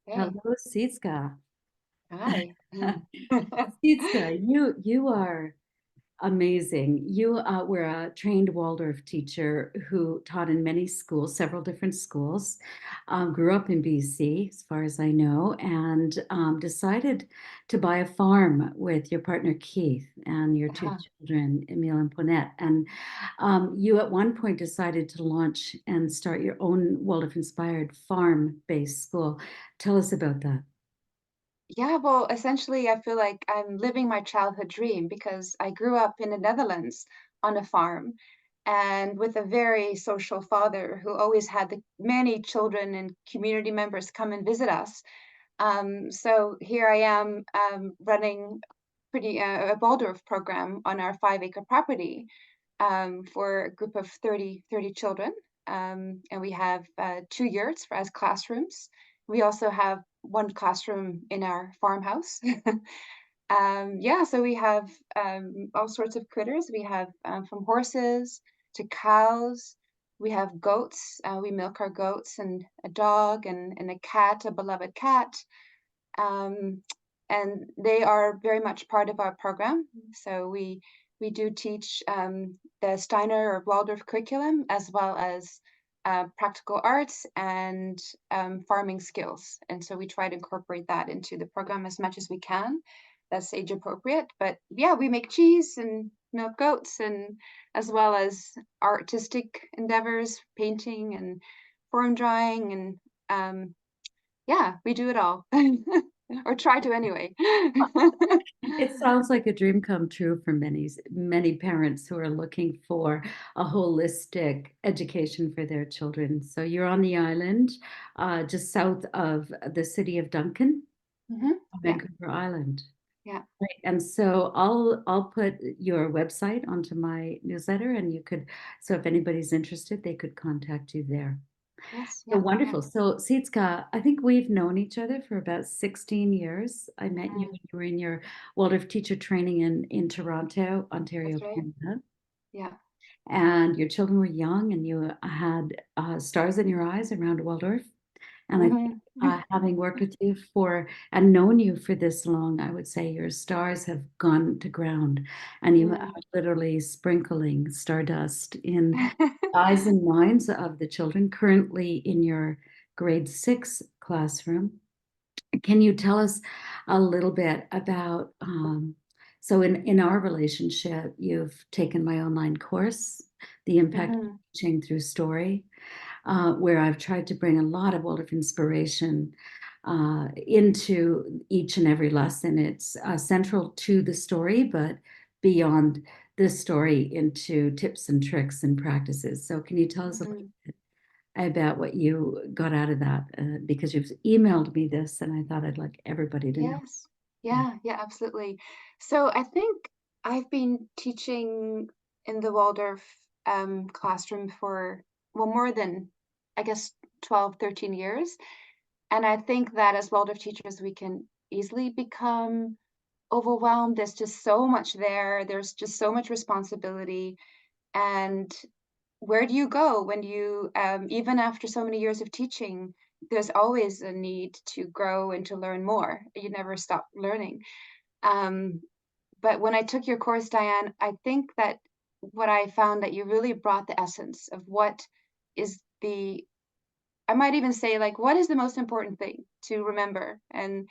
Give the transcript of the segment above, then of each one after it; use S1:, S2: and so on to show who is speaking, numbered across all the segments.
S1: Hey,
S2: Hello, Sietske.
S1: hi.
S2: Sietske, you are amazing. You were a trained Waldorf teacher who taught in many schools, several different schools. Grew up in BC, as far as I know, and decided to buy a farm with your partner Keith and your two
S1: Uh-huh.
S2: children, Emile and Ponette. And you at one point decided to launch and start your own Waldorf-inspired farm-based school. Tell us about that.
S1: Yeah, well, essentially, I feel like I'm living my childhood dream because I grew up in the Netherlands on a farm and with a very social father who always had many children and community members come and visit us. So here I am running a Waldorf program on our 5-acre property for a group of 30 children. And we have 2 yurts as classrooms. We also have one classroom in our farmhouse. Yeah, so we have all sorts of critters. We have from horses to cows. We have goats. We milk our goats and a dog and a cat, a beloved cat. Um, and they are very much part of our program. So we do teach the Steiner or Waldorf curriculum as well as practical arts and farming skills. And so we try to incorporate that into the program as much as we can. That's age appropriate. But yeah, we make cheese and milk goats and as well as artistic endeavors, painting and form drawing and yeah, we do it all. Or try to anyway.
S2: It sounds like a dream come true for many parents who are looking for a holistic education for their children. So you're on the island, just south of the city of Duncan,
S1: Yeah,
S2: Vancouver Island.
S1: yeah.
S2: Right. And so I'll put your website onto my newsletter, and you could, so if anybody's interested, they could contact you there.
S1: Yes,
S2: So
S1: yeah, yeah.
S2: wonderful. So, Sietska, I think we've known each other for about 16 years. I met you when
S1: Mhm.
S2: you were in your Waldorf teacher training in Toronto, Ontario,
S1: That's right.
S2: Canada.
S1: Yeah.
S2: And your children were young and you had stars in your eyes around Waldorf. And I think
S1: Mhm.
S2: having worked with you for and known you for this long, I would say your stars have gone to ground and you are
S1: Mm.
S2: literally sprinkling stardust in eyes and minds of the children currently in your grade 6 classroom. Can you tell us a little bit about, so in our relationship, you've taken my online course, The Impact of
S1: Mhm.
S2: Teaching Through Story, where I've tried to bring a lot of Waldorf inspiration into each and every lesson. It's central to the story, but beyond the story into tips and tricks and practices. So can you tell us a little
S1: Mhm.
S2: bit about what you got out of that? Because you've emailed me this, and I thought I'd like everybody to know.
S1: Yes. Yeah, yeah, absolutely. So I think I've been teaching in the Waldorf classroom for, well, more than, I guess, 12, 13 years. And I think that as Waldorf teachers, we can easily become overwhelmed. There's just so much there. There's just so much responsibility. And where do you go when you, even after so many years of teaching, there's always a need to grow and to learn more. You never stop learning. Um, but when I took your course, Diane, I think that what I found that you really brought the essence of what is I might even say like, what is the most important thing to remember? And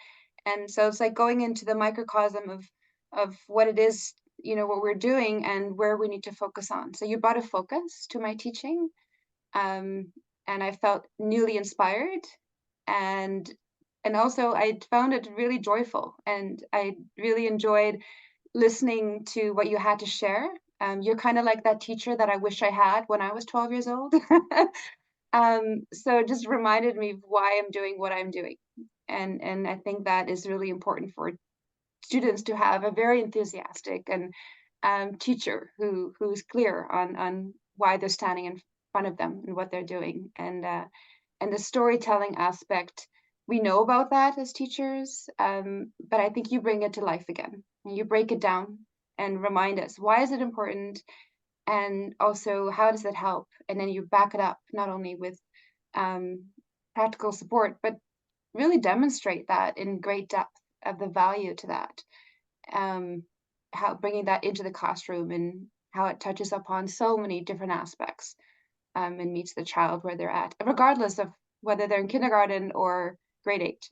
S1: so it's like going into the microcosm of what it is, what we're doing and where we need to focus on. So you brought a focus to my teaching, um, and I felt newly inspired, and and also I found it really joyful, and I really enjoyed listening to what you had to share. You're kind of like that teacher that I wish I had when I was 12 years old. So it just reminded me of why I'm doing what I'm doing. And I think that is really important for students to have a very enthusiastic and teacher who's clear on why they're standing in front of them and what they're doing. And the storytelling aspect, we know about that as teachers, but I think you bring it to life again. You break it down and remind us why is it important, and also how does it help, and then you back it up not only with um, practical support, but really demonstrate that in great depth of the value to that. Um, how bringing that into the classroom and how it touches upon so many different aspects, and meets the child where they're at, regardless of whether they're in kindergarten or grade 8.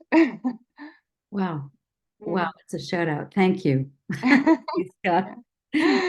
S2: Wow. Wow,
S1: Mm.
S2: it's a shout out. Thank you. Sietske.
S1: Yeah.